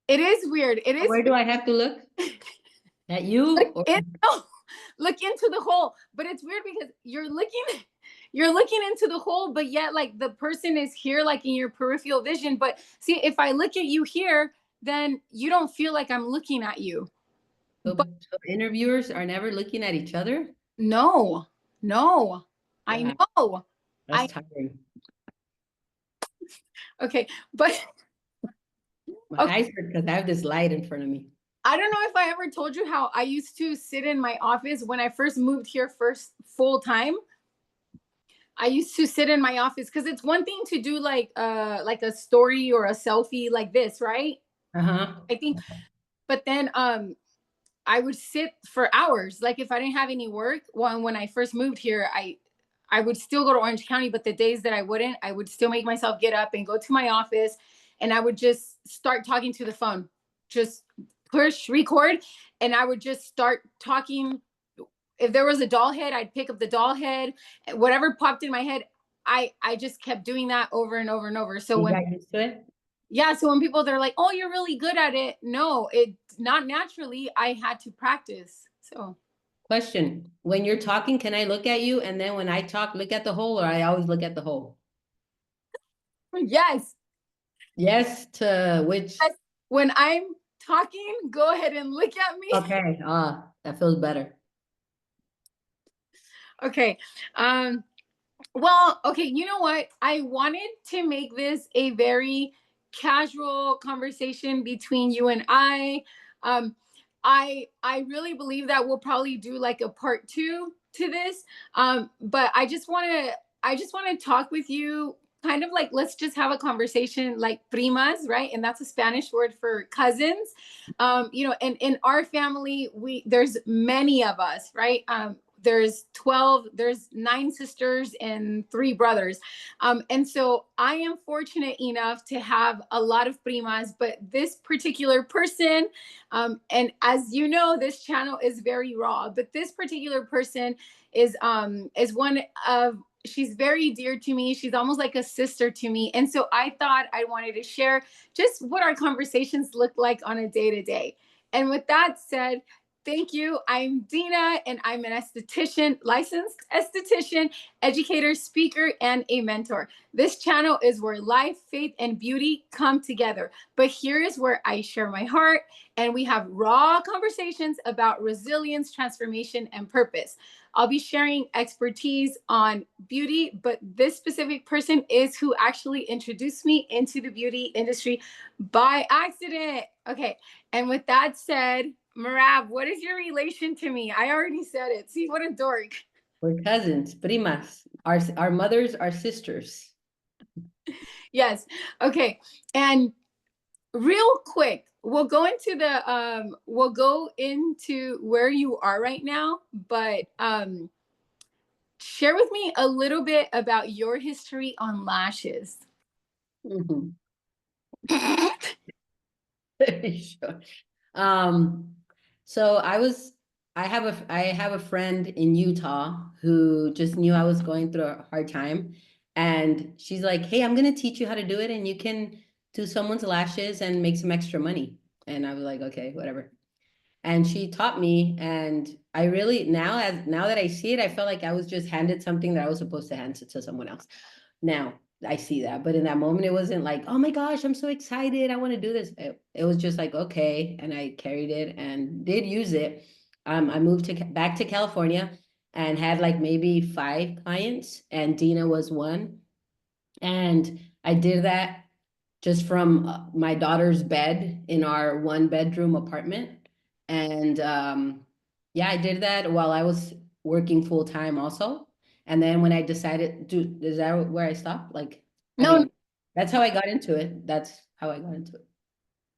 It is weird. It is. Where do I have to look? At you? Or... No, look into the hole. But it's weird because you're looking into the hole, but yet like the person is here, like in your peripheral vision. But see, if I look at you here, then you don't feel like I'm looking at you. But So interviewers are never looking at each other? no, no, I Wow, know. that's I tiring. okay, but My okay. eyes hurt because I have this light in front of me. I don't know if I ever told you how I used to sit in my office when I first moved here first full time. I used to sit in my office because it's one thing to do like a story or a selfie like this, right? Uh-huh. I think, but then I would sit for hours. Like if I didn't have any work, when I first moved here, I would still go to Orange County, but the days that I wouldn't, I would still make myself get up and go to my office, and I would just start talking to the phone, just push record, and I would just start talking. If there was a doll head, I'd pick up the doll head. Whatever popped in my head, I just kept doing that over and over and over. So You when got used to it? yeah, so when people they're like, "Oh, you're really good at it." No, it not naturally. I had to practice. So Question. When you're talking, can I look at you? And then when I talk, look at the hole, or I always look at the hole? yes, Yes, to which? yes. When I'm talking, go ahead and look at me. Okay. That feels better. Okay. Well, okay, you know what? I wanted to make this a very casual conversation between you and I. Um, I really believe that we'll probably do like a part two to this. But I just want to talk with you kind of like let's just have a conversation like primas, right? And that's a Spanish word for cousins. You know, and in our family, there's many of us, right? There's 12, there's 9 sisters and 3 brothers. And so I am fortunate enough to have a lot of primas, but this particular person, and as you know, this channel is very raw, but this particular person is one of she's very dear to me. She's almost like a sister to me. And so I thought I wanted to share just what our conversations look like on a day to day. And with that said, thank you. I'm Dina, and I'm an esthetician, licensed esthetician, educator, speaker, and a mentor. This channel is where life, faith, and beauty come together. But here is where I share my heart, and we have raw conversations about resilience, transformation, and purpose. I'll be sharing expertise on beauty, but this specific person is who actually introduced me into the beauty industry by accident. Okay, and with that said, Merab, what is your relation to me? I already said it. See, what a dork. We're cousins, primas. Our mothers are sisters. Yes. Okay. And real quick, we'll go into where you are right now, but share with me a little bit about your history on lashes. Mhm. Sure. Um, so I have a friend in Utah who just knew I was going through a hard time. And she's like, hey, I'm gonna teach you how to do it, and you can do someone's lashes and make some extra money. And I was like, okay, whatever. And she taught me, and I really now that I see it, I felt like I was just handed something that I was supposed to hand to someone else. Now I see that, but in that moment, it wasn't like, oh my gosh, I'm so excited, I want to do this. It was just like, okay, and I carried it and did use it. I moved back to California and had like maybe 5 clients, and Dina was one. And I did that just from my daughter's bed in our 1 bedroom apartment. And yeah, I did that while I was working full time also. And then when I decided to, is that where I stopped? Like, I No, mean, that's how I got into it. That's how I got into it.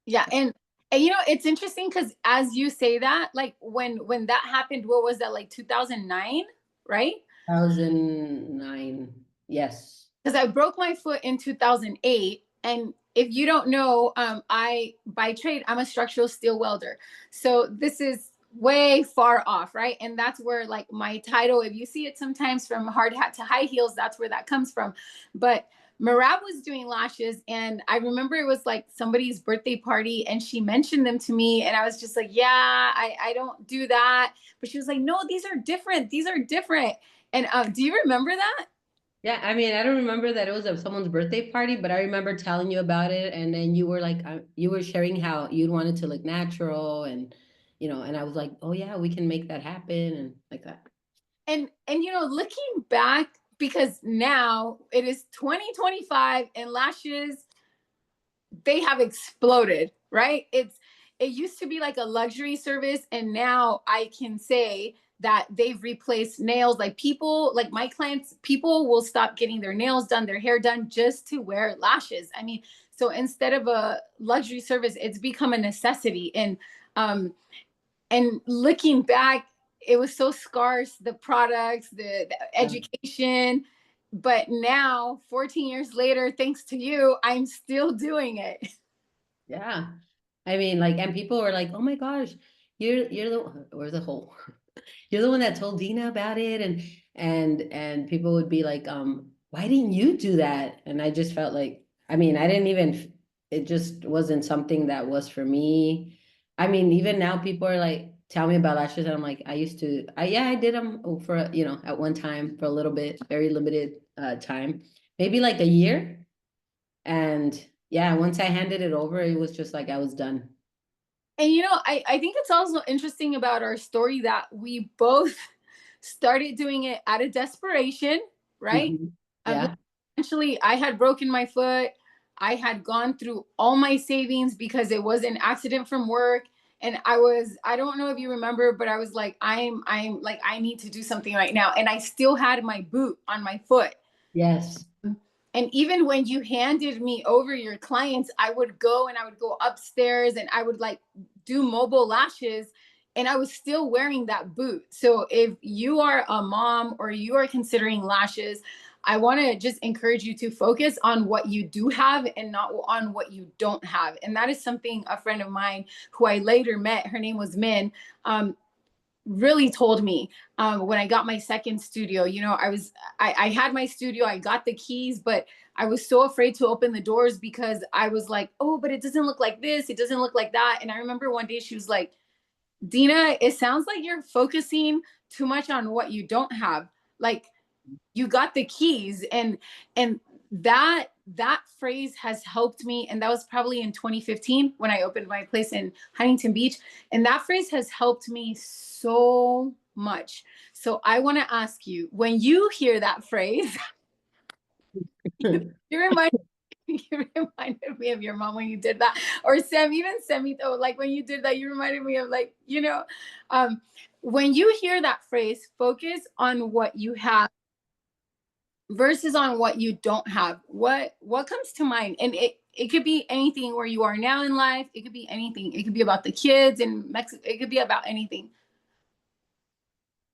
yeah, and you know it's interesting because as you say that, like when that happened, what was that like 2009, right? 2009. Yes. Because I broke my foot in 2008. And if you don't know, I, by trade, I'm a structural steel welder. So this is way far off, right? And that's where like my title, if you see it sometimes from hard hat to high heels, that's where that comes from. But Merab was doing lashes, and I remember it was like somebody's birthday party, and she mentioned them to me, and I was just like, yeah, I don't do that. But she was like, no, these are different. These are different. And do you remember that? Yeah, I mean, I don't remember that it was someone's birthday party, but I remember telling you about it, and then you were like, you were sharing how you'd wanted to look natural, and and I was like, oh yeah, we can make that happen, and like that. And looking back, because now it is 2025 and lashes, they have exploded, right? It used to be like a luxury service, and now I can say that they've replaced nails. Like people, like my clients, people will stop getting their nails done, their hair done just to wear lashes. I mean, so instead of a luxury service, it's become a necessity. Um and looking back, it was so scarce, the products, the Yeah. education. But now, 14 years later, thanks to you, I'm still doing it. Yeah. I mean, like, and people were like, "Oh my gosh, you're the where's the hole? You're the one that told Dina about it," and people would be like, why didn't you do that?" And I just felt like, I mean, I didn't even. It just wasn't something that was for me. I mean, even now, people are like, tell me about lashes, and I'm like, I used to. Yeah, I did them for at one time for a little bit, very limited time, maybe like a year. And yeah, once I handed it over, it was just like I was done. And I think it's also interesting about our story that we both started doing it out of desperation, right? Mhm. Because Yeah. essentially I had broken my foot. I had gone through all my savings because it was an accident from work. And I don't know if you remember, but I was like, I'm like, I need to do something right now. And I still had my boot on my foot. Yes. And even when you handed me over your clients, I would go and I would go upstairs and I would like do mobile lashes, and I was still wearing that boot. So if you are a mom or you are considering lashes, I want to just encourage you to focus on what you do have and not on what you don't have. And that is something a friend of mine who I later met, her name was Min, um, really told me when I got my second studio. I had my studio, I got the keys, but I was so afraid to open the doors because I was like, oh, but it doesn't look like this, it doesn't look like that. And I remember one day she was like, Dina, it sounds like you're focusing too much on what you don't have. Like, you got the keys. And that phrase has helped me, and that was probably in 2015 when I opened my place in Huntington Beach, and that phrase has helped me so much. So I want to ask you, when you hear that phrase, you remind you reminded me of your mom when you did that, or Sam, even Semito, like when you did that, you reminded me of, like, um when you hear that phrase, focus on what you have versus on what you don't have. What comes to mind? And it could be anything where you are now in life. It could be anything. It could be about the kids in Mexico. It could be about anything.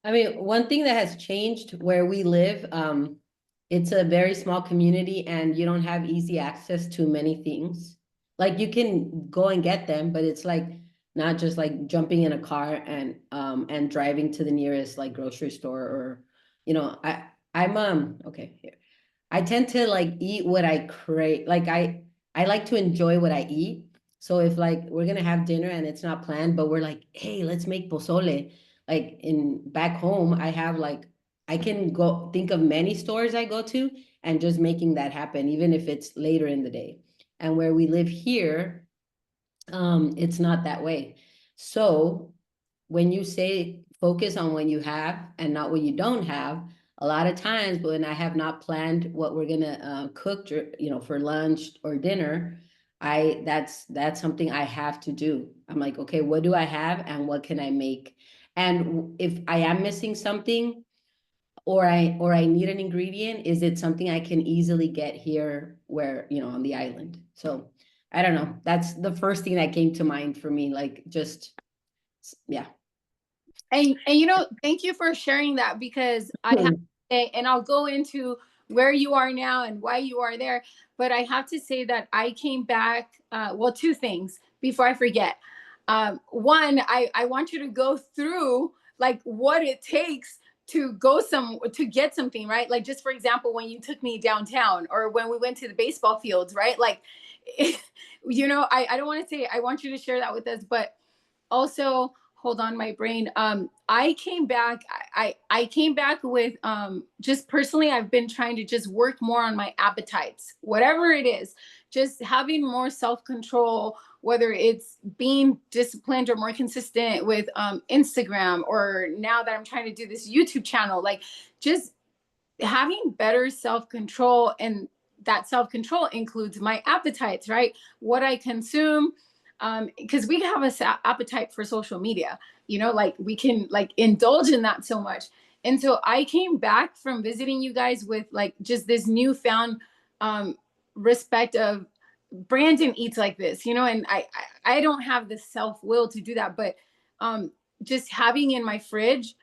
I mean, one thing that has changed where we live, it's a very small community and you don't have easy access to many things. Like you can go and get them, but it's like not just like jumping in a car and driving to the nearest like grocery store or I'm okay, here. I tend to like eat what I crave. Like I like to enjoy what I eat. So if like we're gonna have dinner and it's not planned, but we're like, hey, let's make pozole. Like in back home, I have like I can go think of many stores I go to and just making that happen, even if it's later in the day. And where we live here, it's not that way. So when you say focus on what you have and not what you don't have, a lot of times when I have not planned what we're gonna cook, for lunch or dinner, that's something I have to do. I'm like, okay, what do I have and what can I make? And if I am missing something or I need an ingredient, is it something I can easily get here where, on the island? So I don't know. That's the first thing that came to mind for me. Like just yeah. And thank you for sharing that, because I have to say, and I'll go into where you are now and why you are there, but I have to say that I came back. Well, two things before I forget. One, I want you to go through like what it takes to get something, right? Like, just for example, when you took me downtown, or when we went to the baseball fields, right? Like, I don't want to say, I want you to share that with us, but also, hold on, my brain, I came back, I came back with, just personally, I've been trying to just work more on my appetites, whatever it is, just having more self-control, whether it's being disciplined or more consistent with Instagram, or now that I'm trying to do this YouTube channel, like, just having better self-control. And that self-control includes my appetites, right? What I consume, because we have a appetite for social media, like, we can like indulge in that so much. And so I came back from visiting you guys with like just this newfound respect of Brandon eats like this, and I don't have the self-will to do that, but just having in my fridge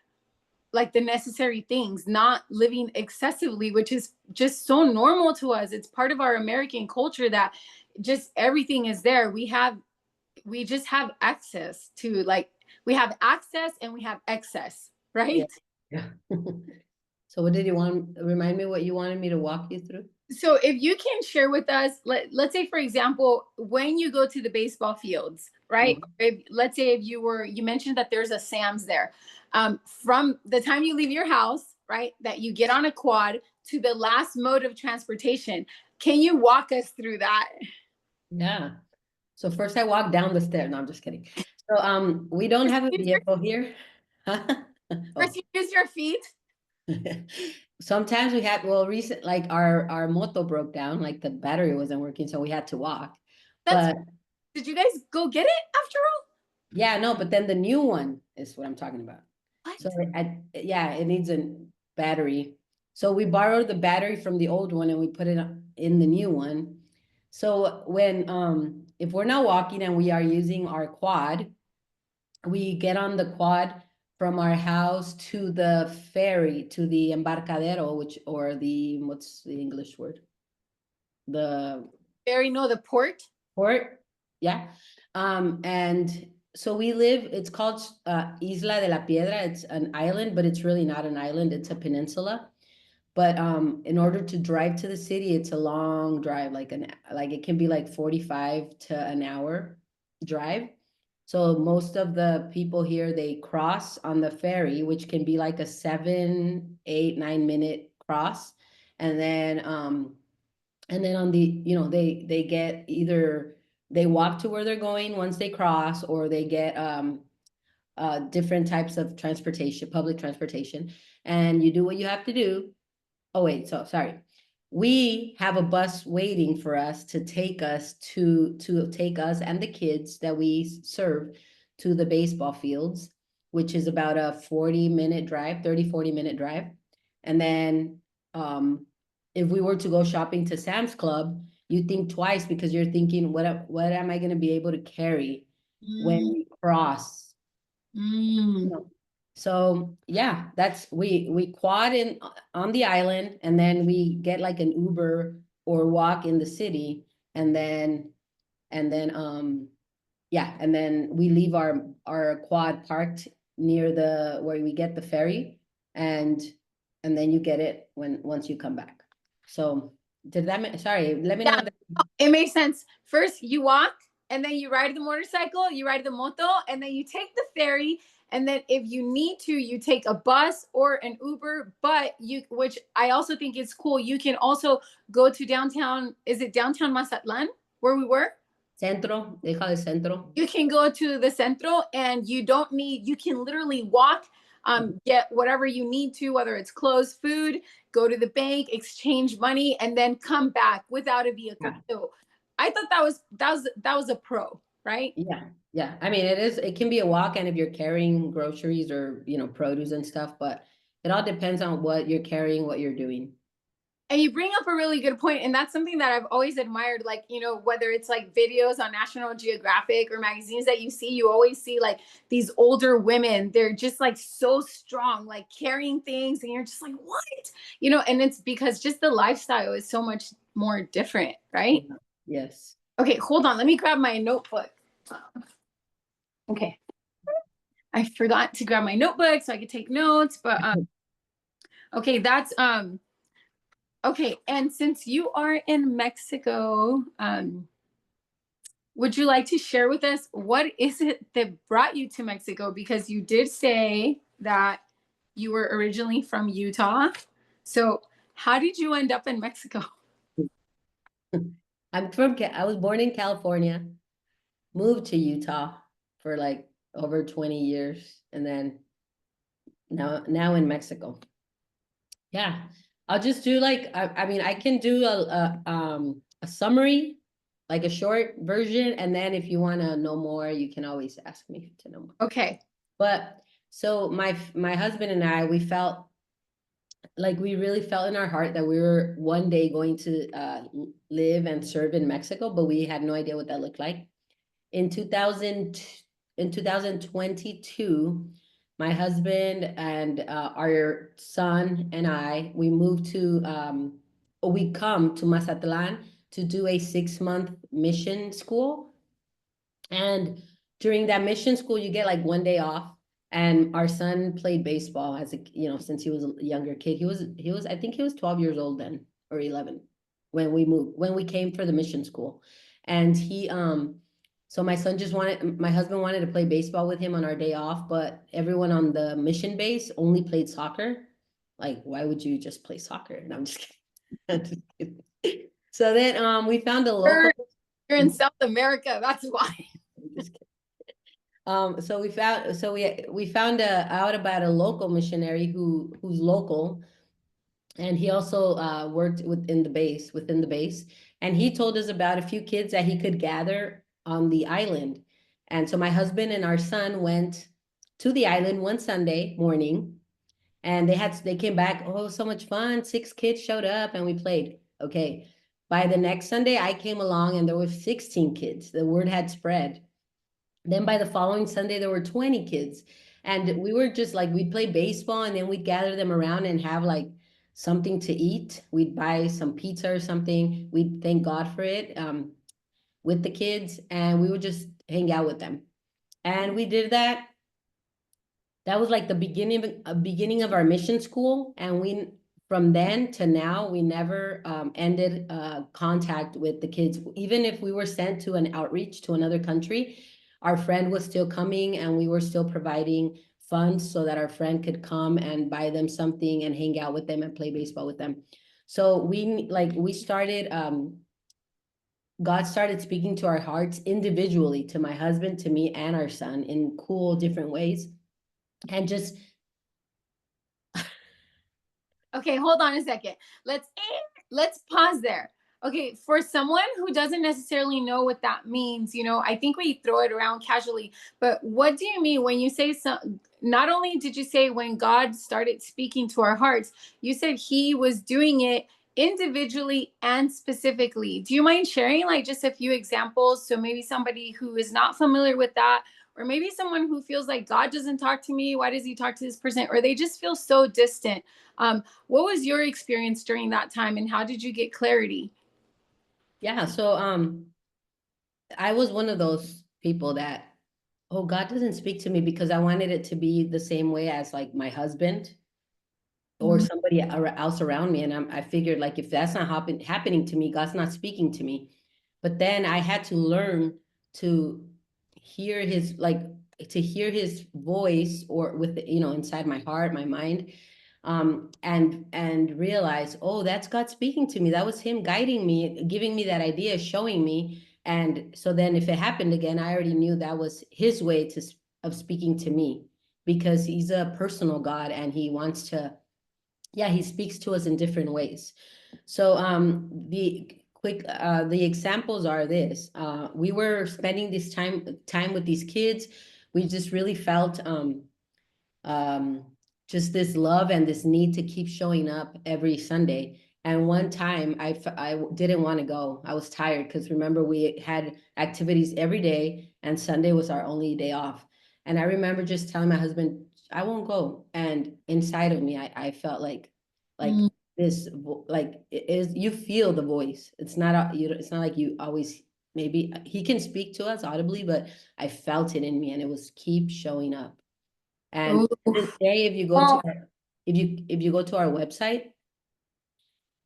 like the necessary things, not living excessively, which is just so normal to us. It's part of our American culture that just everything is there. We just have access to, like, we have access and we have excess, Yeah. right? Yeah. So what did you want? Remind me what you wanted me to walk you through. So if you can share with us, let's say, for example, when you go to the baseball fields, right? Let's say if you mentioned that there's a Sam's there. From the time you leave your house, right, that you get on a quad to the last mode of transportation, can you walk us through that? Yeah. So first I walk down the stairs. No, I'm just kidding. So we don't have a vehicle here. First, Oh. you use your feet. Sometimes we had, well, recent, like our moto broke down, like the battery wasn't working, so we had to walk. That's But Did you guys go get it after all? yeah, no, but then the new one is what I'm talking about. What? So yeah, it needs a battery. So we borrowed the battery from the old one and we put it in the new one. So when if we're not walking and we are using our quad, we get on the quad from our house to the ferry, to the embarcadero, or the, what's the English word? The Barry, no, the port. port. Yeah. And so we live, it's called Isla de la Piedra. It's an island, but it's really not an island, it's a peninsula. But in order to drive to the city, it's a long drive, like it can be like 45 to an hour drive. So most of the people here, they cross on the ferry, which can be like a 7, 8, 9 minute cross. And then on the, they get either they walk to where they're going once they cross, or they get different types of transportation, public transportation, and you do what you have to do. Oh, wait, so sorry. We have a bus waiting for us to take us and the kids that we serve to the baseball fields, which is about a 40-minute drive, 40-minute drive. And then if we were to go shopping to Sam's Club, you think twice, because you're thinking, what am I going to be able to carry when Mm, we cross? mm. So yeah, we quad in on the island, and then we get like an Uber or walk in the city, and then yeah, and then we leave our quad parked near where we get the ferry, and then you get it once you come back. So sorry, let me know Yeah, if that. it makes sense. First, you walk, and then you ride the motorcycle, you ride the moto, and then you take the ferry. And then if you need to, you take a bus or an Uber. But which I also think is cool, you can also go to downtown. Is it downtown Mazatlan where we were? Centro, deja de centro. You can go to the centro, and you can literally walk, get whatever you need to, whether it's clothes, food, go to the bank, exchange money, and then come back without a vehicle. Yeah. So I thought that was a pro, right? Yeah, yeah. I mean, it can be a walk, and if you're carrying groceries or, produce and stuff, but it all depends on what you're carrying, what you're doing. And you bring up a really good point, and that's something that I've always admired. Like, whether it's like videos on National Geographic or magazines that you always see like these older women. They're just like so strong, like carrying things, and you're just like, what? And it's because just the lifestyle is so much more different, right? Yeah. Yes. Okay, hold on. Let me grab my notebook. Okay. I forgot to grab my notebook so I could take notes, but Okay, that's okay. And since you are in Mexico, would you like to share with us what is it that brought you to Mexico? Because you did say that you were originally from Utah. So how did you end up in Mexico? I was born in California, moved to Utah for like over 20 years, and then now in Mexico. Yeah. I'll just do like I mean I can do a summary, like a short version, and then if you want to know more, you can always ask me to know more. Okay. But so my husband and I, we felt like we really felt in our heart that we were one day going to live and serve in Mexico, but we had no idea what that looked like. In 2022, my husband and our son and I, we moved to we come to Mazatlán to do a 6-month mission school. And during that mission school, you get like one day off. And our son played baseball as since he was a younger kid. He was I think he was 12 years old then, or 11, when we came for the mission school. And so my husband wanted to play baseball with him on our day off, but everyone on the mission base only played soccer. Like, why would you just play soccer? And I'm just kidding. I'm just kidding. So then we found a local. You're in South America, that's why. Just kidding. So we found out about a local missionary who's local, and he also worked within the base, and he told us about a few kids that he could gather on the island. And so my husband and our son went to the island one Sunday morning, and they came back, oh, so much fun, 6 kids showed up and we played. Okay, by the next Sunday I came along and there were 16 kids. The word had spread. Then by the following Sunday, there were 20 kids. And we were just like, we'd play baseball and then we'd gather them around and have like something to eat. We'd buy some pizza or something. We'd thank God for it with the kids, and we would just hang out with them. And we did that. That was like the beginning of our mission school. And from then to now, we never ended contact with the kids. Even if we were sent to an outreach to another country, our friend was still coming and we were still providing funds so that our friend could come and buy them something and hang out with them and play baseball with them. So we started, God started speaking to our hearts individually, to my husband, to me, and our son in cool, different ways. And just Okay, hold on a second. Let's pause there. Okay, for someone who doesn't necessarily know what that means, I think we throw it around casually, but what do you mean when you say not only did you say when God started speaking to our hearts, you said he was doing it individually and specifically. Do you mind sharing like just a few examples so maybe somebody who is not familiar with that, or maybe someone who feels like God doesn't talk to me, why does he talk to this person, or they just feel so distant? What was your experience during that time and how did you get clarity? Yeah, so I was one of those people that, oh, God doesn't speak to me, because I wanted it to be the same way as like my husband or somebody else around me. And I figured, like, if that's not happening to me, God's not speaking to me. But then I had to learn to hear his voice, or with inside my heart, my mind, and realize, oh, that's God speaking to me. That was him guiding me, giving me that idea, showing me. And so then if it happened again, I already knew that was his way of speaking to me, because he's a personal God and he wants to, he speaks to us in different ways. So the examples are this. We were spending this time with these kids. We just really felt um, just this love and this need to keep showing up every Sunday. And one time I didn't want to go. I was tired, because remember, we had activities every day and Sunday was our only day off. And I remember just telling my husband, I won't go. And inside of me, I felt like this, like, it is, you feel the voice. It's not it's not like you always, maybe he can speak to us audibly, but I felt it in me, and it was keep showing up. And to this day, if you go to if you go to our website,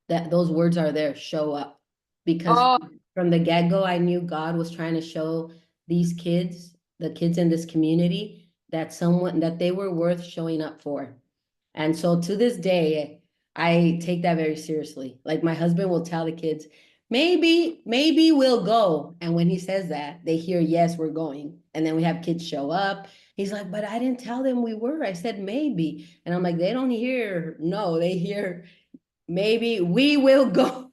that those words are there, show up. Because Oh, from the get-go, I knew God was trying to show these kids, the kids in this community, that they were worth showing up for. And so to this day, I take that very seriously. Like my husband will tell the kids, maybe we'll go. And when he says that, they hear, yes, we're going. And then we have kids show up. He's like, but I didn't tell them we were. I said maybe. And I'm like, they don't hear no, they hear maybe we will go.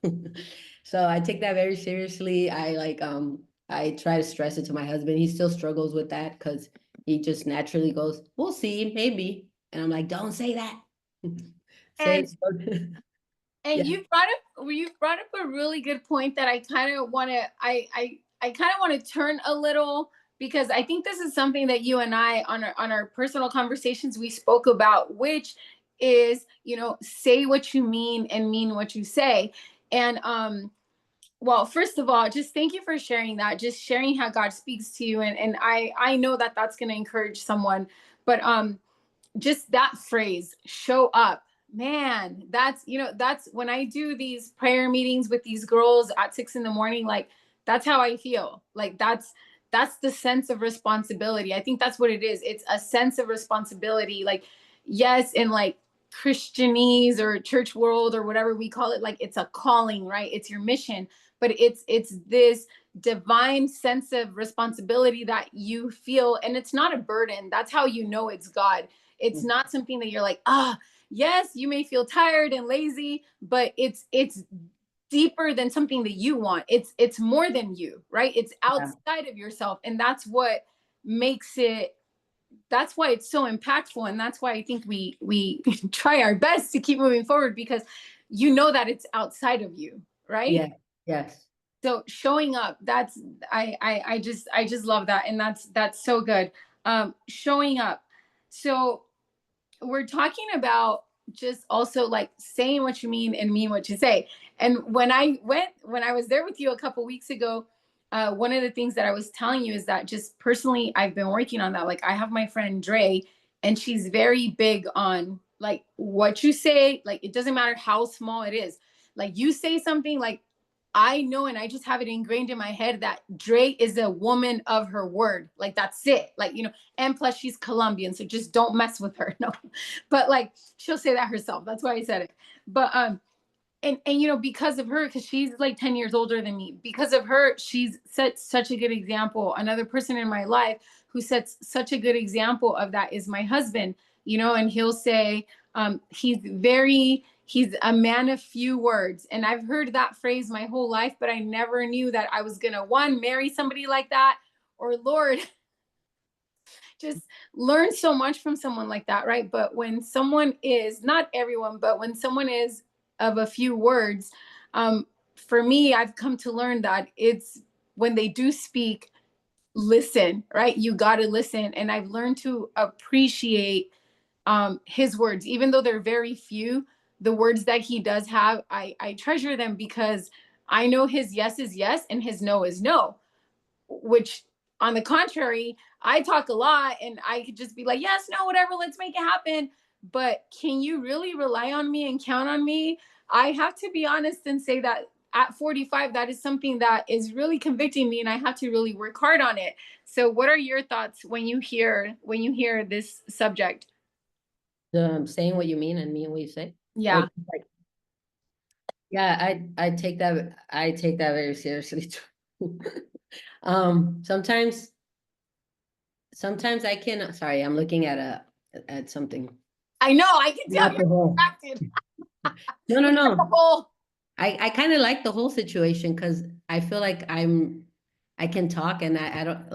So I take that very seriously. I try to stress it to my husband. He still struggles with that because he just naturally goes, we'll see, maybe. And I'm like, don't say that. Say and it. and Yeah. you brought up a really good point that I kind of want to I kind of want to turn a little, because I think this is something that you and I on our personal conversations we spoke about, which is, say what you mean and mean what you say. And well, first of all, just thank you for sharing that, just sharing how God speaks to you, and I know that that's going to encourage someone. But just that phrase, show up, man, that's when I do these prayer meetings with these girls at 6 in the morning, like that's how I feel. Like that's the sense of responsibility. I think that's what it is. It's a sense of responsibility. Like, yes, in like Christianese or church world or whatever we call it, like it's a calling, right? It's your mission. But it's this divine sense of responsibility that you feel, and it's not a burden. That's how you know it's God. It's not something that you're like, yes, you may feel tired and lazy, but it's deeper than something that you want. It's more than you, right? It's Yeah. outside of yourself. And that's what makes it, that's why it's so impactful. And that's why I think we try our best to keep moving forward, because you know that it's outside of you, right? Yeah. Yes. So showing up, that's I just love that. And that's so good. Showing up. So we're talking about just also like saying what you mean and mean what you say. And when I was there with you a couple weeks ago, one of the things that I was telling you is that just personally, I've been working on that. Like I have my friend Dre, and she's very big on like what you say. Like it doesn't matter how small it is. Like you say something, like I know, and I just have it ingrained in my head that Dre is a woman of her word. Like that's it. Like, and plus she's Colombian, so just don't mess with her. No. But like she'll say that herself. That's why I said it. But and because of her, because she's like 10 years older than me, because of her, she's set such a good example. Another person in my life who sets such a good example of that is my husband. And he'll say, he's a man of few words. And I've heard that phrase my whole life, but I never knew that I was gonna, one, marry somebody like that, or Lord, just learn so much from someone like that, right? But when someone is, not everyone, but when someone is of a few words, for me, I've come to learn that it's when they do speak, listen, right? You got to listen. And I've learned to appreciate his words, even though they're very few. The words that he does have, I treasure them, because I know his yes is yes and his no is no, which on the contrary, I talk a lot and I could just be like, yes, no, whatever, let's make it happen. But can you really rely on me and count on me? I have to be honest and say that at 45, that is something that is really convicting me, and I have to really work hard on it. So what are your thoughts when you hear this subject? Saying what you mean and mean what you say. Or Yeah. like, yeah, I take that very seriously too. Sometimes I can, sorry, I'm looking at something. I know, I can tell Not you're the whole. distracted. No, no, The no. whole, I kind of like the whole situation because I feel like I can talk and I don't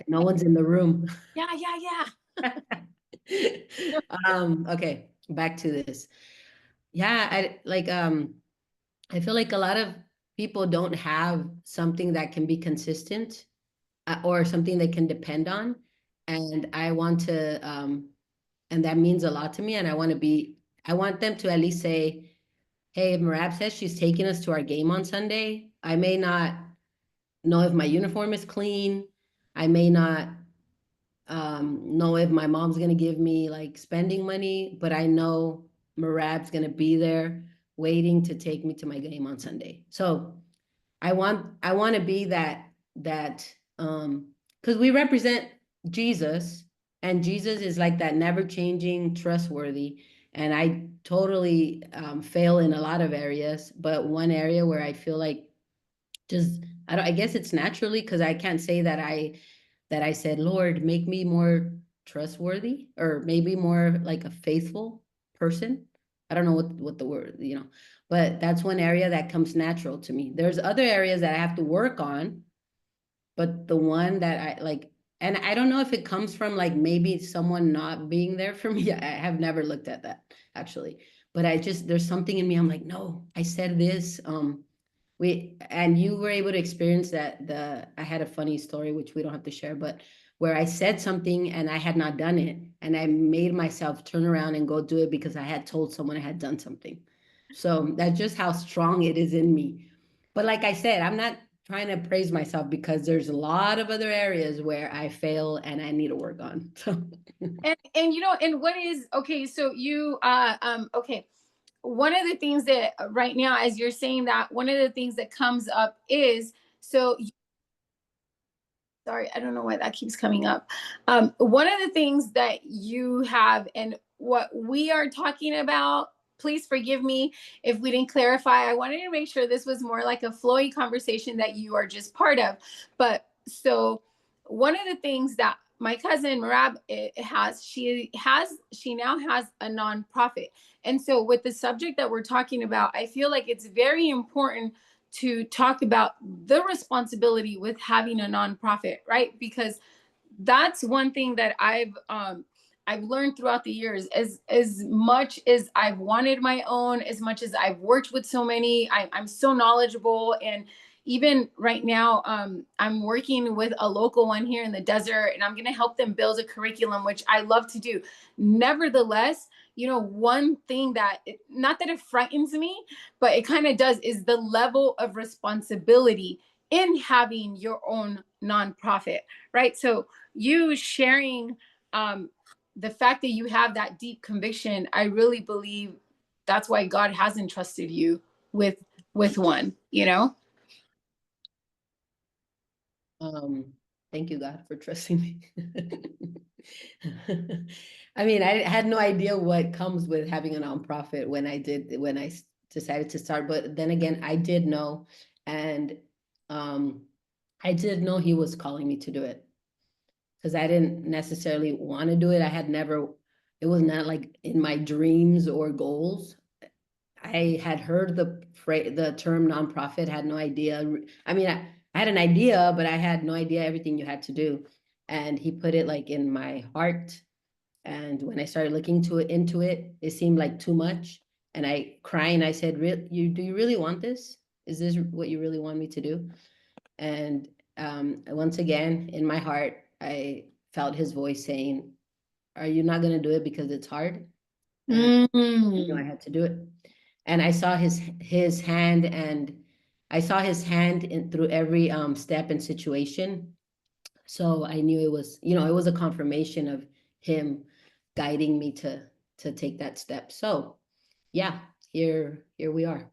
no one's in the room. yeah, yeah, yeah. Okay, back to this. Yeah, I feel like a lot of people don't have something that can be consistent, or something they can depend on. And and that means a lot to me. And I want them to at least say, hey, if Merab says she's taking us to our game on Sunday, I may not know if my uniform is clean. I may not know if my mom's gonna give me like spending money, but I know Merab's gonna be there waiting to take me to my game on Sunday. So I want to be that because we represent Jesus, and Jesus is like that never changing, trustworthy. And I totally fail in a lot of areas, but one area where I feel like just I guess it's naturally because I can't say that I said, Lord, make me more trustworthy or maybe more like a faithful person. I don't know what the word, but that's one area that comes natural to me. There's other areas that I have to work on, but the one that I like, and I don't know if it comes from like maybe someone not being there for me. I have never looked at that actually, but there's something in me. I'm like, no, I said this. And you were able to experience that. I had a funny story which we don't have to share, but where I said something and I had not done it, and I made myself turn around and go do it because I had told someone I had done something. So that's just how strong it is in me. But like I said, I'm not trying to praise myself because there's a lot of other areas where I fail and I need to work on. So And and what is okay, so you okay, one of the things that right now as you're saying that, one of the things that comes up is, so sorry, I don't know why that keeps coming up. One of the things that you have, and what we are talking about, please forgive me if we didn't clarify. I wanted to make sure this was more like a flowy conversation that you are just part of. But so one of the things that my cousin Merab she now has a nonprofit. And so with the subject that we're talking about, I feel like it's very important to talk about the responsibility with having a nonprofit, right? Because that's one thing that I've learned throughout the years. As much as I've wanted my own, as much as I've worked with so many, I'm so knowledgeable. And even right now, I'm working with a local one here in the desert, and I'm going to help them build a curriculum, which I love to do. Nevertheless, one thing that not that it frightens me, but it kind of does, is the level of responsibility in having your own nonprofit, right? So you sharing the fact that you have that deep conviction, I really believe that's why God has entrusted you with one, thank you, God, for trusting me. I mean, I had no idea what comes with having a nonprofit when I decided to start. But then again, I did know, and I did know He was calling me to do it because I didn't necessarily want to do it. It was not like in my dreams or goals. I had heard the term nonprofit, had no idea. I mean, I had an idea, but I had no idea everything you had to do. And He put it like in my heart. And when I started looking into it, it seemed like too much. And I crying, I said, do you really want this? Is this what you really want me to do? And once again, in my heart, I felt His voice saying, are you not going to do it because it's hard? And I had to do it. And I saw his hand, and I saw His hand through every step and situation. So I knew it was a confirmation of Him guiding me to take that step. So yeah, here we are.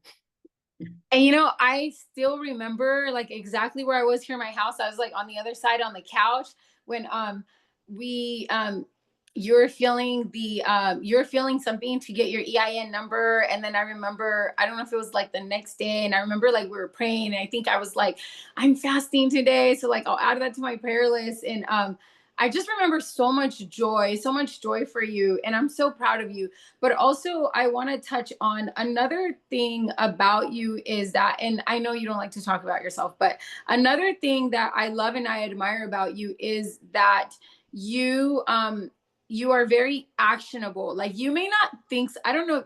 And I still remember like exactly where I was here in my house. I was like on the other side on the couch when we you're feeling something to get your EIN number. And then I remember, I don't know if it was like the next day, and I remember like we were praying, and I think I was like, I'm fasting today, so like I'll add that to my prayer list. And I just remember so much joy for you, and I'm so proud of you. But also, I want to touch on another thing about you is that, and I know you don't like to talk about yourself, but another thing that I love and I admire about you is that you are very actionable. Like, you may not think, I don't know,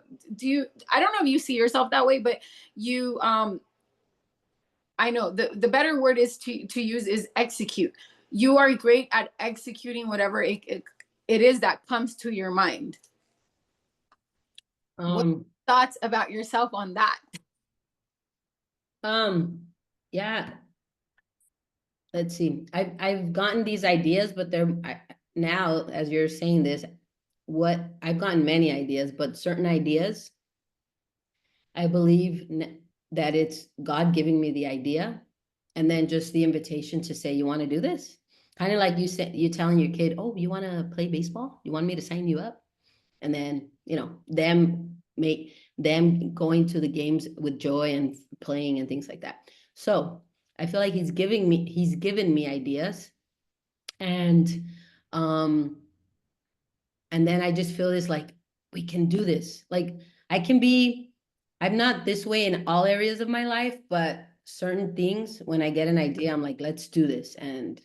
I don't know if you see yourself that way, but you I know the better word is to use is execute. You are great at executing whatever it is that comes to your mind. What Um, thoughts about yourself on that? yeah, let's see. I've gotten these ideas, but now, as you're saying this, what I've gotten many ideas, but certain ideas, I believe that it's God giving me the idea, and then just the invitation to say, you want to do this? Kind of like you said, you telling your kid, oh, you want to play baseball? You want me to sign you up? And then, them going to the games with joy and playing and things like that. So I feel like he's given me ideas, and um and then I just feel this, like, we can do this. Like, I can be, I'm not this way in all areas of my life, but certain things, when I get an idea, I'm like, let's do this. And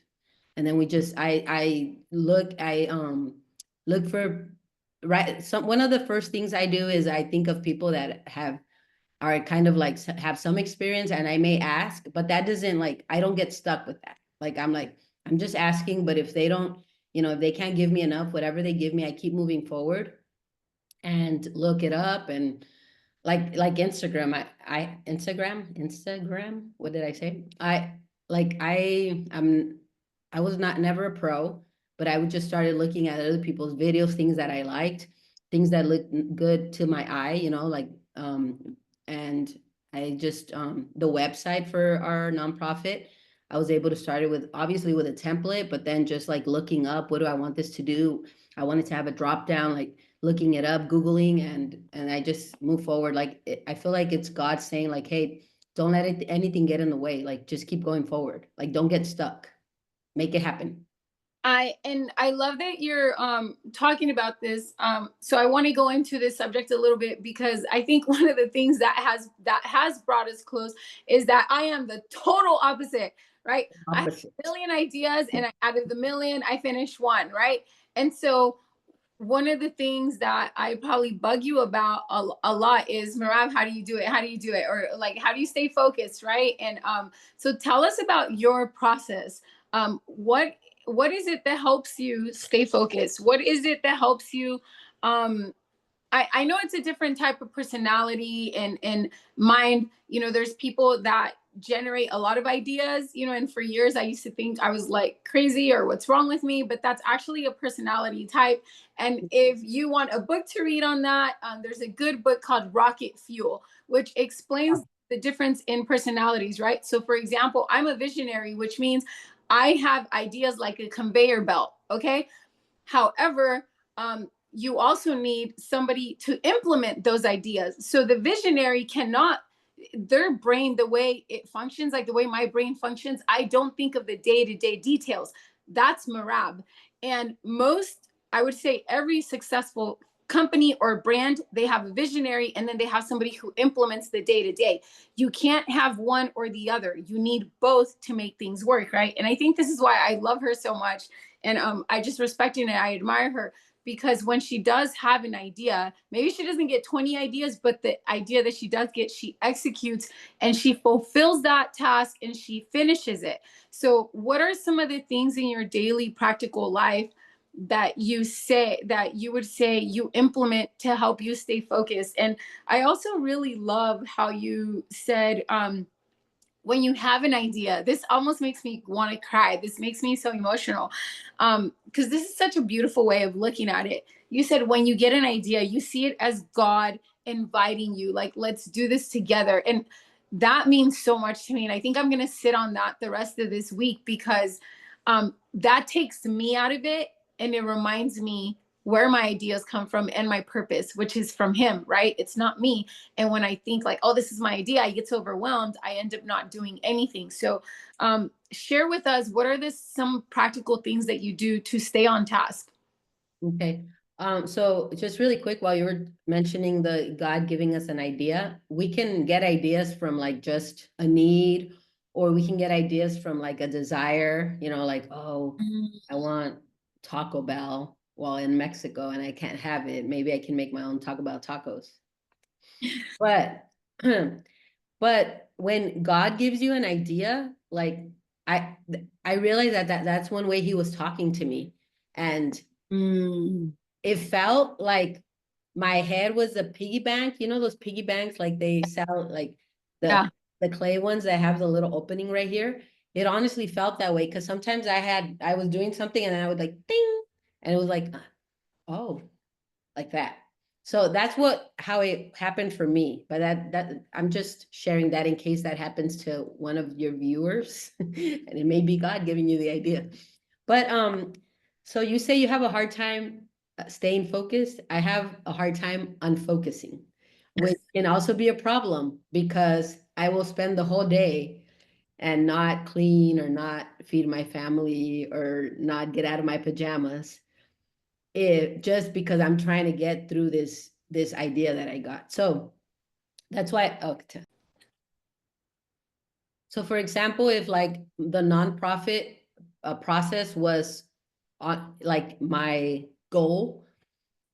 then we just, I look for, right, one of the first things I do is I think of people that are kind of like have some experience, and I may ask, but that doesn't, like, I don't get stuck with that. I'm just asking, but if they don't, if they can't give me enough, whatever they give me, I keep moving forward and look it up. And like Instagram, Instagram, what did I say? I was not never a pro, but I would just started looking at other people's videos, things that I liked, things that looked good to my eye, and I just the website for our nonprofit, I was able to start it with, obviously, with a template, but then just like looking up, what do I want this to do? I wanted to have a drop down, like looking it up, Googling, and I just move forward. Like, I feel like it's God saying, like, hey, don't let anything get in the way. Like, just keep going forward. Like, don't get stuck. Make it happen. I love that you're talking about this. So I want to go into this subject a little bit, because I think one of the things that has brought us close is that I am the total opposite, right? I have Opposite. a million ideas, and out of the million, I finish one, right? And so one of the things that I probably bug you about a lot is, Merab, how do you do it? How do you do it? Or like, how do you stay focused, right? And so tell us about your process. What is it that helps you stay focused? What is it that helps you I know it's a different type of personality and mind. There's people that generate a lot of ideas, and for years I used to think I was like crazy or what's wrong with me, but that's actually a personality type. And if you want a book to read on that, there's a good book called Rocket Fuel, which explains the difference in personalities, right? So, for example, I'm a visionary, which means I have ideas like a conveyor belt, okay? However, you also need somebody to implement those ideas. So the visionary cannot, their brain, the way it functions, like the way my brain functions, I don't think of the day to day details. That's Merab. And most, I would say, every successful company or brand, they have a visionary, and then they have somebody who implements the day to day. You can't have one or the other. You need both to make things work, right? And I think this is why I love her so much. And I just respect her and I admire her, because when she does have an idea, maybe she doesn't get 20 ideas, but the idea that she does get, she executes and she fulfills that task and she finishes it. So, what are some of the things in your daily practical life that you would say you implement to help you stay focused? And I also really love how you said, when you have an idea, this almost makes me want to cry. This makes me so emotional, because this is such a beautiful way of looking at it. You said when you get an idea, you see it as God inviting you, like, let's do this together. And that means so much to me. And I think I'm going to sit on that the rest of this week, because that takes me out of it. And it reminds me where my ideas come from and my purpose, which is from Him, right? It's not me. And when I think like, oh, this is my idea, I get so overwhelmed, I end up not doing anything. So share with us, what are some practical things that you do to stay on task? Okay. So just really quick, while you were mentioning the God giving us an idea, we can get ideas from like just a need, or we can get ideas from like a desire, like, oh, I want Taco Bell while in Mexico and I can't have it. Maybe I can make my own Taco Bell tacos. But but when God gives you an idea, like, I I realized that's one way He was talking to me. And it felt like my head was a piggy bank. You know those piggy banks, like they sell, like the Yeah. the clay ones that have the little opening right here. It honestly felt that way, because sometimes I was doing something and then I would like ding. And it was like, oh, like that. So that's how it happened for me. But that I'm just sharing that in case that happens to one of your viewers, and it may be God giving you the idea. But so you say you have a hard time staying focused. I have a hard time unfocusing, which can also be a problem because I will spend the whole day and not clean or not feed my family or not get out of my pajamas, just because I'm trying to get through this idea that I got. So that's why. So for example, if like the nonprofit process was on like my goal,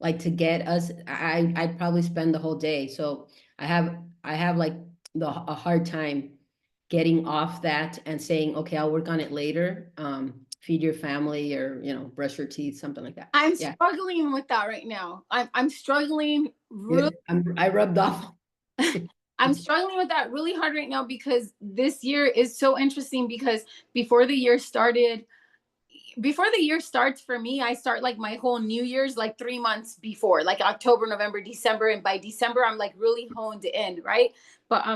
like to get us, I'd probably spend the whole day. So I have like a hard time getting off that and saying, okay, I'll work on it later. Feed your family, or brush your teeth, something like that. I'm Yeah. struggling with that right now. I'm struggling really. I rubbed off. I'm struggling with that really hard right now because this year is so interesting because before the year started, before the year starts for me, I start like my whole New Year's like 3 months before, like October, November, December, and by December I'm like really honed in, right? But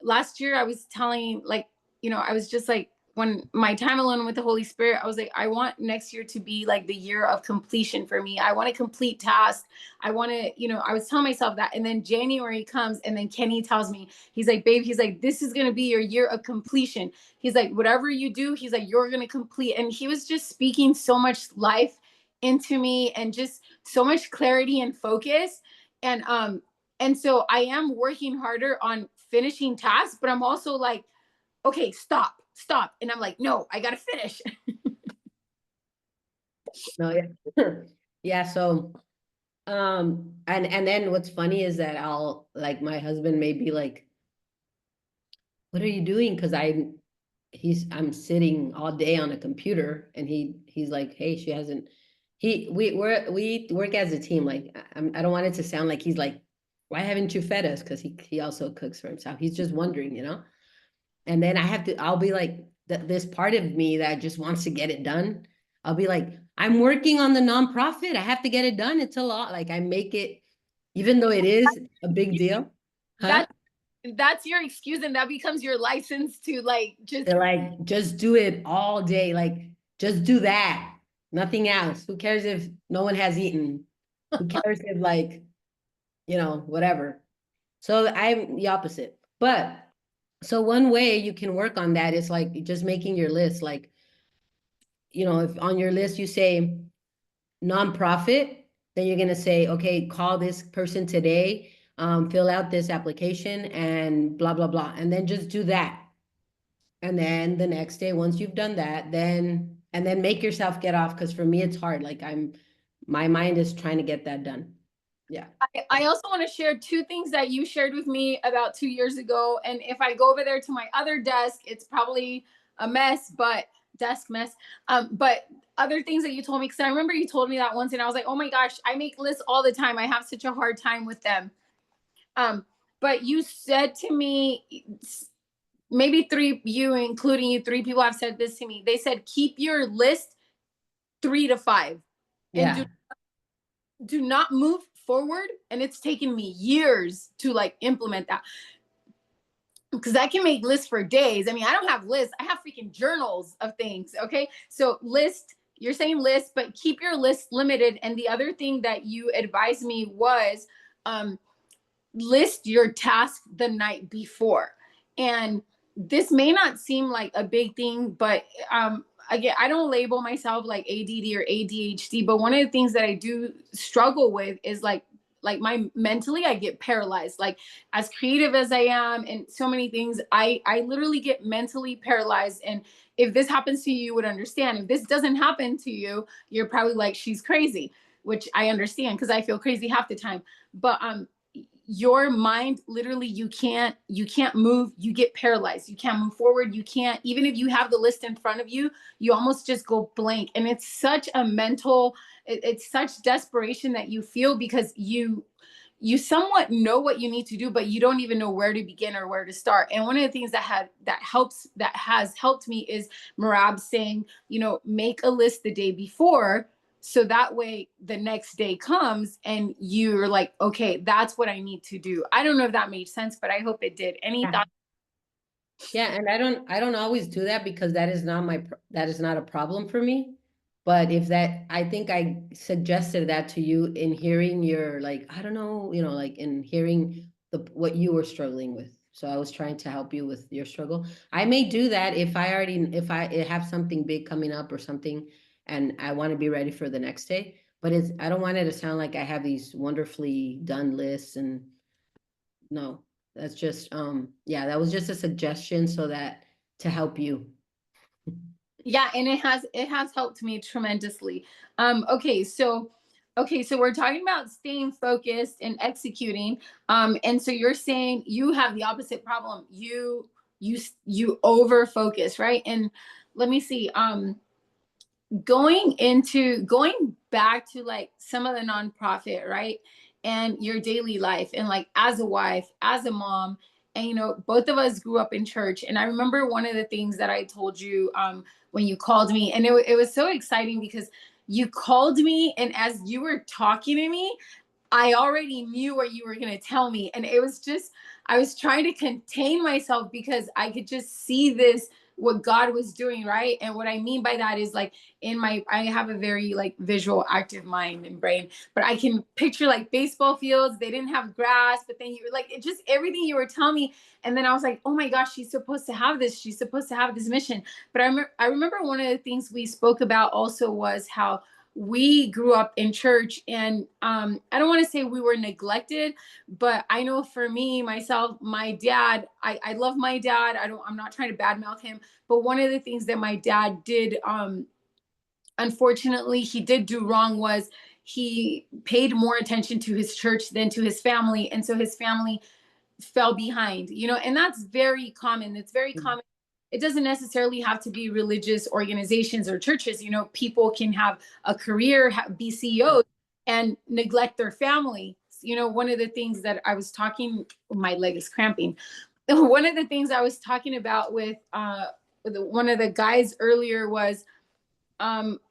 last year I was telling like, I was just like, when my time alone with the Holy Spirit, I was like, I want next year to be like the year of completion for me. I want to complete tasks. I want to, I was telling myself that. And then January comes and then Kenny tells me, he's like, babe, he's like, this is going to be your year of completion. He's like, whatever you do, he's like, you're going to complete. And he was just speaking so much life into me and just so much clarity and focus. And so I am working harder on finishing tasks, but I'm also like, okay, stop. And I'm like, no, I got to finish. No, yeah. Yeah, so and then what's funny is that I'll like my husband may be like, what are you doing? Because I'm sitting all day on a computer, and he's like, hey, she hasn't. We work as a team. Like I don't want it to sound like he's like, why haven't you fed us? Because he also cooks for himself. He's just wondering. And then I'll be like, this part of me that just wants to get it done. I'll be like, I'm working on the nonprofit. I have to get it done. It's a lot. Like I make it, even though it is a big deal. Huh? That that's your excuse, and that becomes your license to like just. They're like, just do it all day. Like, just do that. Nothing else. Who cares if no one has eaten? Who cares if like, whatever. So I'm the opposite. But so one way you can work on that is like just making your list. Like, if on your list you say nonprofit, then you're gonna say, okay, call this person today, fill out this application, and blah blah blah, and then just do that. And then the next day, once you've done that, then make yourself get off, because for me it's hard. Like my mind is trying to get that done. Yeah. I also want to share two things that you shared with me about 2 years ago. And if I go over there to my other desk, it's probably a mess, but desk mess. But other things that you told me, because I remember you told me that once, and I was like, oh my gosh, I make lists all the time. I have such a hard time with them. But you said to me, maybe three, you including you, three people have said this to me. They said, keep your list 3 to 5, and Yeah. do not move forward. And it's taken me years to like implement that, because I can make lists for days. I mean, I don't have lists, I have freaking journals of things. Okay, so list, you're saying list, but keep your list limited. And the other thing that you advised me was list your task the night before. And this may not seem like a big thing, but again, I don't label myself like ADD or ADHD, but one of the things that I do struggle with is like my mentally, I get paralyzed. Like as creative as I am and so many things, I literally get mentally paralyzed. And if this happens to you, you would understand. If this doesn't happen to you, you're probably like, she's crazy, which I understand because I feel crazy half the time. But your mind, literally, you can't move. You get paralyzed. You can't move forward. You can't, even if you have the list in front of you, you almost just go blank. And it's such a mental, it's such desperation that you feel, because you somewhat know what you need to do, but you don't even know where to begin or where to start. And one of the things that has helped me is Merab saying, make a list the day before, So that way the next day comes and you're like, okay, that's what I need to do. I don't know if that made sense, but I hope it did. Any Yeah. thoughts? Yeah, and I don't always do that because that is not that is not a problem for me. But if that, I think I suggested that to you in hearing your, like, I don't know, like in hearing what you were struggling with. So I was trying to help you with your struggle. I may do that if if I have something big coming up or something and I want to be ready for the next day. But I don't want it to sound like I have these wonderfully done lists, and no, that's just yeah, that was just a suggestion so that to help you. Yeah, and it has helped me tremendously. Okay, so we're talking about staying focused and executing. And so you're saying you have the opposite problem. You over focus, right? And let me see. Going back to like some of the nonprofit, right? And your daily life, and like as a wife, as a mom, and both of us grew up in church. And I remember one of the things that I told you when you called me, and it was so exciting because you called me, and as you were talking to me, I already knew what you were going to tell me. And it was just, I was trying to contain myself because I could just see this, what God was doing, right? And what I mean by that is like I have a very like visual active mind and brain, but I can picture like baseball fields. They didn't have grass, but then you were like, it just everything you were telling me. And then I was like, oh my gosh, she's supposed to have this. She's supposed to have this mission. But I remember one of the things we spoke about also was how we grew up in church, and I don't want to say we were neglected, but I know for me myself, my dad, I love my dad. I'm not trying to badmouth him, but one of the things that my dad did, unfortunately he did do wrong, was he paid more attention to his church than to his family, and so his family fell behind, and that's very common. It's very common. It doesn't necessarily have to be religious organizations or churches. People can have a career, be CEOs, and neglect their family. One of the things that I was talking, my leg is cramping. One of the things I was talking about with one of the guys earlier was,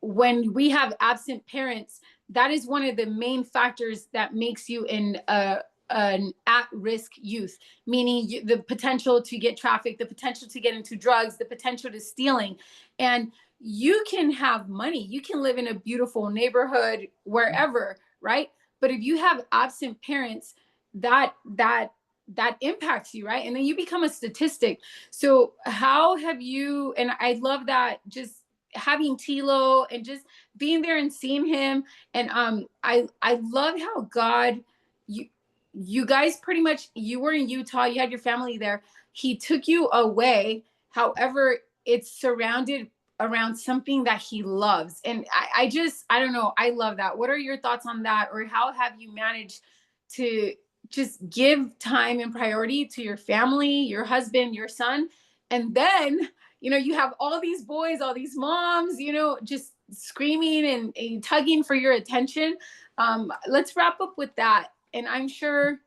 when we have absent parents, that is one of the main factors that makes you an at-risk youth, meaning the potential to get trafficked, the potential to get into drugs, the potential to stealing. And you can have money, you can live in a beautiful neighborhood wherever, right? But if you have absent parents, that impacts you, right? And then you become a statistic. So how have you, and I love that, just having Tilo and just being there and seeing him. And I love how God, you you guys pretty much, you were in Utah, you had your family there. He took you away. However, it's surrounded around something that he loves. And I don't know, I love that. What are your thoughts on that? Or how have you managed to just give time and priority to your family, your husband, your son? And then, you have all these boys, all these moms, just screaming and tugging for your attention. Let's wrap up with that. And I'm sure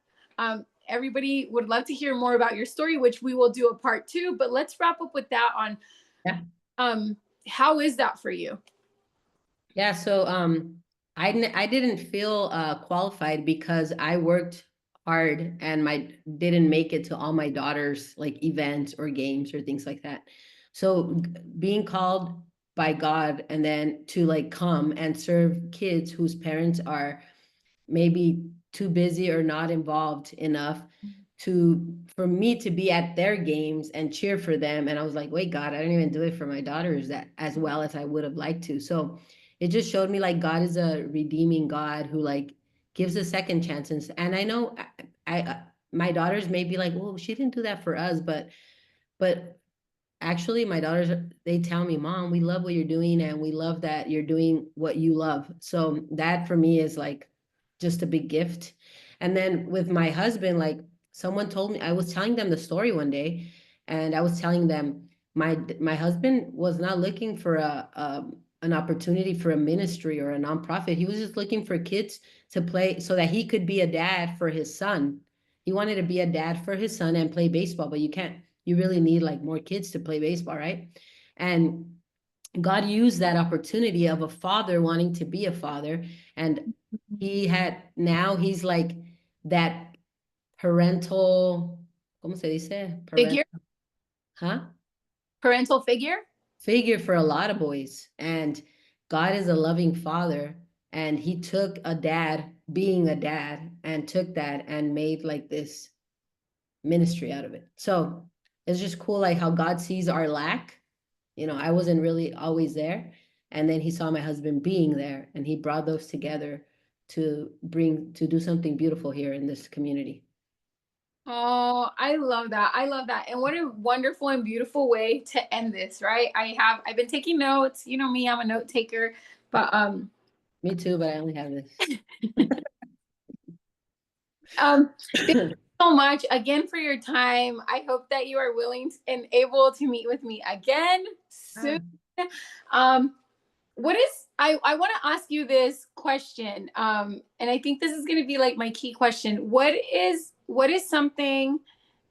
everybody would love to hear more about your story, which we will do a part 2. But let's wrap up with that on how is that for you? Yeah, so I didn't feel qualified because I worked hard and my didn't make it to all my daughters' like events or games or things like that. So being called by God and then to like come and serve kids whose parents are maybe too busy or not involved enough for me to be at their games and cheer for them. And I was like, wait, God, I didn't even do it for my daughters that as well as I would have liked to. So it just showed me like God is a redeeming God who like gives a second chances. And I know my daughters may be like, well, she didn't do that for us, but actually my daughters, they tell me, Mom, we love what you're doing and we love that you're doing what you love. So that for me is like just a big gift. And then with my husband, like someone told me, I was telling them the story one day, and I was telling them my husband was not looking for an opportunity for a ministry or a nonprofit. He was just looking for kids to play so that he could be a dad for his son. He wanted to be a dad for his son and play baseball, but you can't, you really need like more kids to play baseball, right? And God used that opportunity of a father wanting to be a father, and he's like that parental, ¿cómo se dice? Figure, Huh? parental figure. Figure for a lot of boys. And God is a loving father, and he took a dad being a dad and took that and made like this ministry out of it. So it's just cool, like how God sees our lack. You know, I wasn't really always there. And then he saw my husband being there, and he brought those together to do something beautiful here in this community. Oh, I love that. I love that. And what a wonderful and beautiful way to end this, right? I've been taking notes. You know me, I'm a note taker. But Me too, but I only have this. thank you so much again for your time. I hope that you are willing and able to meet with me again soon. Um, what is I want to ask you this question, and I think this is going to be like my key question. What is something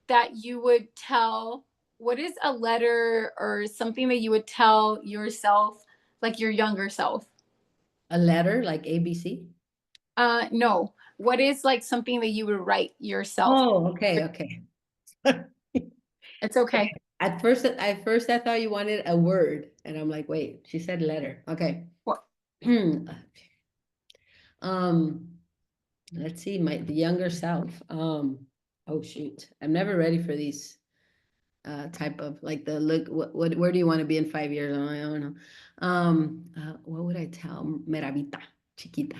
that you would tell? What is a letter or something that you would tell yourself, like your younger self? A letter like ABC? No. What is like something that you would write yourself? Oh, okay, okay. It's okay. At first I thought you wanted a word, and I'm like, wait, she said letter. Okay. What? Um, let's see, the younger self. Oh shoot, I'm never ready for these type of like the look. What where do you want to be in 5 years? I don't know. What would I tell Merabita, chiquita?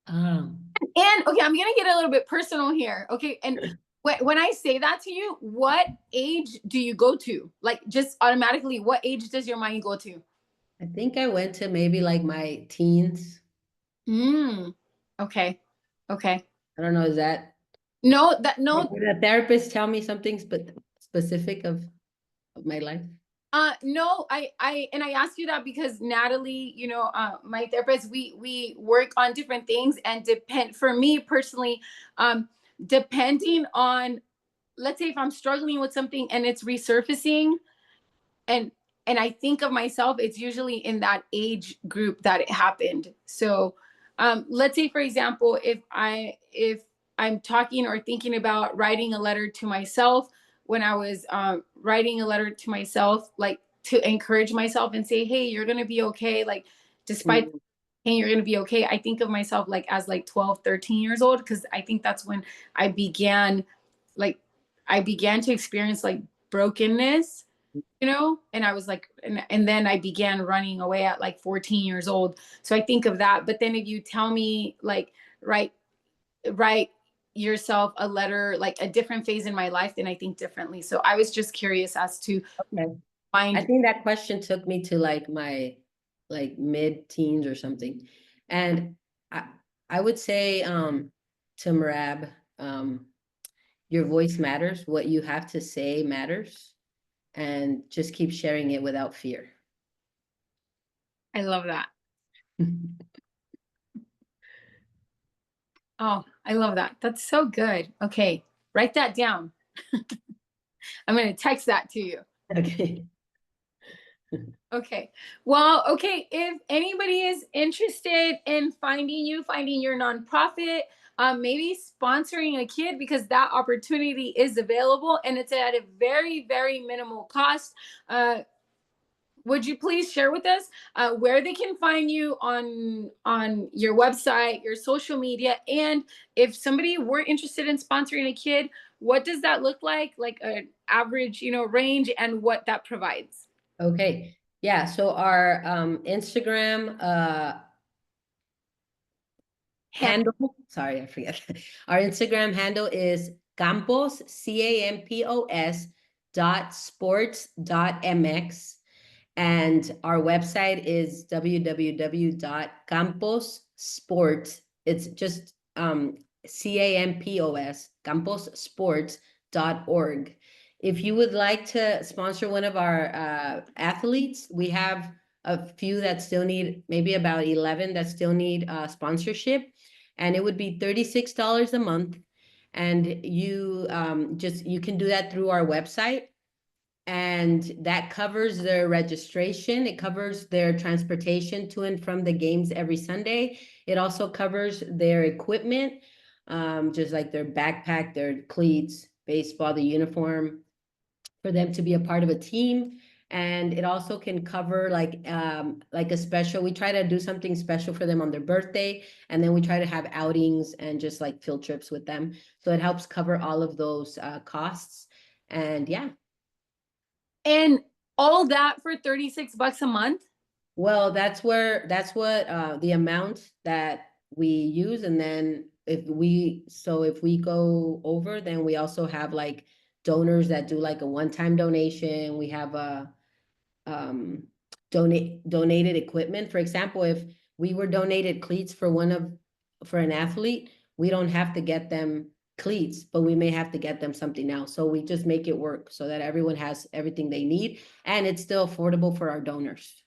And okay, I'm gonna get a little bit personal here. Okay, and when I say that to you, what age do you go to? Like, just automatically, what age does your mind go to? I think I went to maybe like my teens. Mm. Okay. Okay. I don't know, is that No, that like, no. did a therapist tell me something specific of my life? No, I ask you that because Natalie, my therapist, we work on different things and depend for me personally, depending on, let's say if I'm struggling with something and it's resurfacing, and I think of myself, it's usually in that age group that it happened. So let's say for example, if I'm talking or thinking about writing a letter to myself, when I was writing a letter to myself, like to encourage myself and say, hey, you're gonna be okay, like despite Mm. pain, you're gonna be okay. I think of myself like as like 12, 13 years old, because I think that's when i began like I began to experience like brokenness, and I was like, and then I began running away at like 14 years old. So I think of that. But then if you tell me like, write write yourself a letter, like a different phase in my life, then I think differently. So I was just curious as to Okay. I find. think that question took me to like my like mid-teens or something. And I I would say to Merab, your voice matters, what you have to say matters, and just keep sharing it without fear. I love that. Oh, I love that. That's so good. Okay, write that down. I'm going to text that to you. Okay. Okay. Well, okay. If anybody is interested in finding your nonprofit, maybe sponsoring a kid, because that opportunity is available and it's at a very, very minimal cost. Uh, would you please share with us where they can find you on your website, your social media, and if somebody were interested in sponsoring a kid, what does that look like an average, range, and what that provides? Okay. Yeah, so our Instagram handle, sorry, I forget. Our Instagram handle is Campos, Campos .sports.mx. And our website is www.camposport. It's just CAMPOS, camposports.org. If you would like to sponsor one of our athletes, we have a few that still need, maybe about 11 that still need sponsorship. And it would be $36 a month. And you can do that through our website. and that covers their registration. It covers their transportation to and from the games every Sunday. It also covers their equipment, just like their backpack, their cleats, baseball, the uniform, for them to be a part of a team. And it also can cover like a special, we try to do something special for them on their birthday, and then we try to have outings and just like field trips with them. So it helps cover all of those costs. And yeah. And all that for $36 a month? Well, that's what the amount that we use, and then if we go over, then we also have like donors that do like a one-time donation. We have a donated equipment. For example, if we were donated cleats for an athlete, we don't have to get them cleats, but we may have to get them something else. So we just make it work so that everyone has everything they need, and it's still affordable for our donors.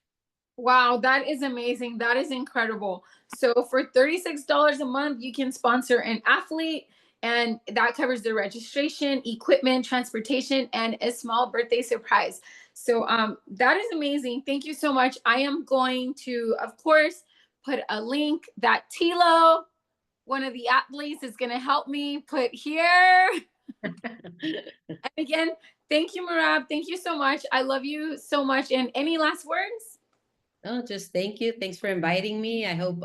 Wow, that is amazing. That is incredible. So for $36 a month, you can sponsor an athlete, and that covers the registration, equipment, transportation, and a small birthday surprise. So that is amazing. Thank you so much. I am going to, of course, put a link that Tilo, one of the athletes, is going to help me put here. And again, thank you, Merab. Thank you so much. I love you so much. And any last words? Oh, just thank you. Thanks for inviting me. I hope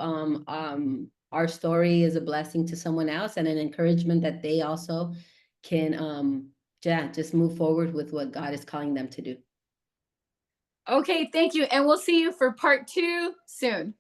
our story is a blessing to someone else and an encouragement that they also can yeah, just move forward with what God is calling them to do. Okay, thank you. And we'll see you for part 2 soon.